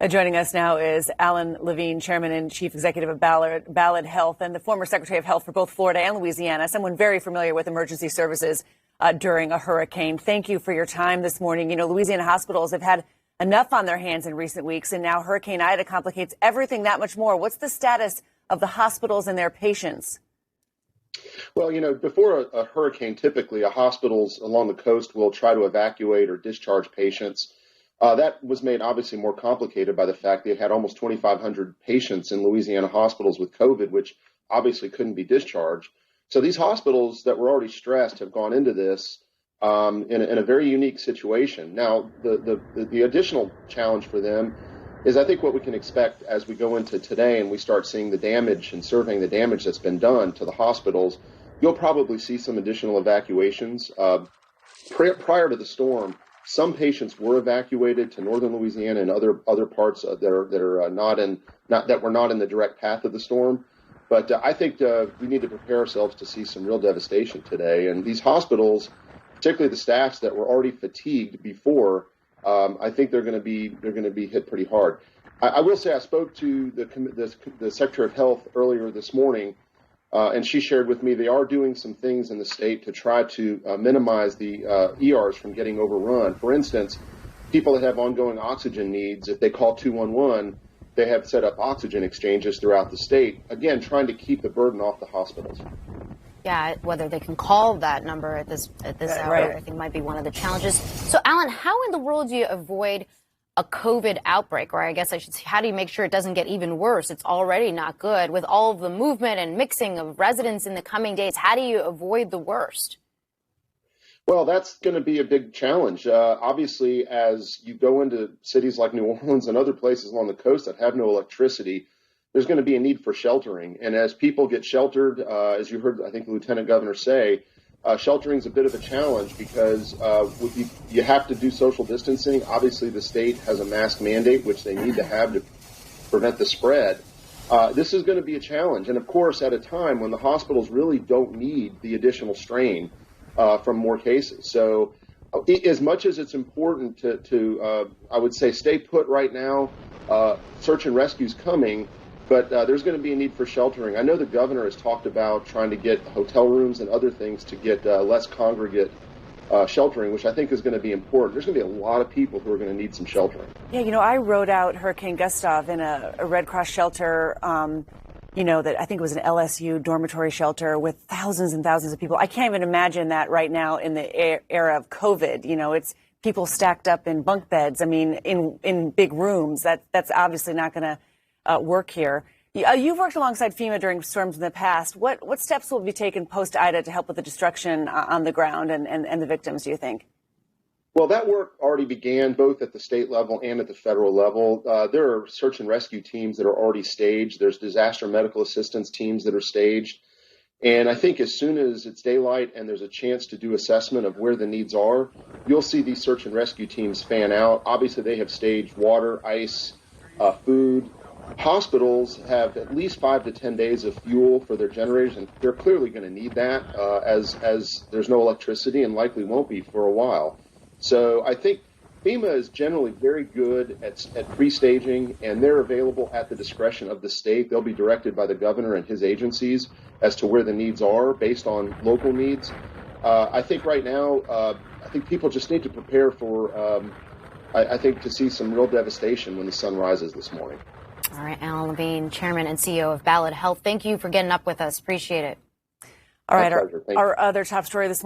Joining us now is Alan Levine, Chairman and Chief Executive of Ballad Health, and the former Secretary of Health for both Florida and Louisiana, someone very familiar with emergency services during a hurricane. Thank you for your time this morning. You know, Louisiana hospitals have had enough on their hands in recent weeks, and now Hurricane Ida complicates everything that much more. What's the status of the hospitals and their patients? Well, you know, before a hurricane, typically hospitals along the coast will try to evacuate or discharge patients. That was made obviously more complicated by the fact they had almost 2,500 patients in Louisiana hospitals with COVID, which obviously couldn't be discharged. So these hospitals that were already stressed have gone into this in a very unique situation. Now, the additional challenge for them is I think what we can expect as we go into today and we start seeing the damage and surveying the damage that's been done to the hospitals, you'll probably see some additional evacuations. Prior to the storm, some patients were evacuated to northern Louisiana and other parts that were not in the direct path of the storm. But I think we need to prepare ourselves to see some real devastation today. And these hospitals, particularly the staffs that were already fatigued before, I think they're going to be hit pretty hard. I will say I spoke to the Secretary of Health earlier this morning. And she shared with me they are doing some things in the state to try to minimize the ERs from getting overrun. For instance, people that have ongoing oxygen needs, if they call 211, they have set up oxygen exchanges throughout the state, again, trying to keep the burden off the hospitals. Yeah, whether they can call that number at this hour, right, I think might be one of the challenges. So, Alan, how in the world do you avoid a COVID outbreak, or I guess I should say, how do you make sure it doesn't get even worse? It's already not good. With all of the movement and mixing of residents in the coming days, how do you avoid the worst? Well, that's going to be a big challenge. Obviously, as you go into cities like New Orleans and other places along the coast that have no electricity, there's going to be a need for sheltering. And as people get sheltered, as you heard, I think the Lieutenant Governor say, sheltering is a bit of a challenge because you have to do social distancing. Obviously, the state has a mask mandate, which they need to have to prevent the spread. This is going to be a challenge. And, of course, at a time when the hospitals really don't need the additional strain from more cases. So as much as it's important to I would say, stay put right now, search and rescue is coming. But there's going to be a need for sheltering. I know the governor has talked about trying to get hotel rooms and other things to get less congregate sheltering, which I think is going to be important. There's going to be a lot of people who are going to need some sheltering. Yeah, you know, I rode out Hurricane Gustav in a Red Cross shelter, you know, that I think it was an LSU dormitory shelter with thousands and thousands of people. I can't even imagine that right now in the era of COVID. You know, it's people stacked up in bunk beds. I mean, in big rooms. That's obviously not going to work here. You've worked alongside FEMA during storms in the past. What steps will be taken post-Ida to help with the destruction on the ground and the victims, do you think? Well, that work already began both at the state level and at the federal level. There are search and rescue teams that are already staged. There's disaster medical assistance teams that are staged. And I think as soon as it's daylight and there's a chance to do assessment of where the needs are, you'll see these search and rescue teams fan out. Obviously, they have staged water, ice, food. Hospitals have at least 5 to 10 days of fuel for their generators, and they're clearly going to need that as there's no electricity and likely won't be for a while. So I think FEMA is generally very good at pre-staging, and they're available at the discretion of the state. They'll be directed by the governor and his agencies as to where the needs are based on local needs. I think right now, I think people just need to prepare for, I think, to see some real devastation when the sun rises this morning. All right, Alan Levine, Chairman and CEO of Ballad Health. Thank you for getting up with us. Appreciate it. All right, our other top story this morning.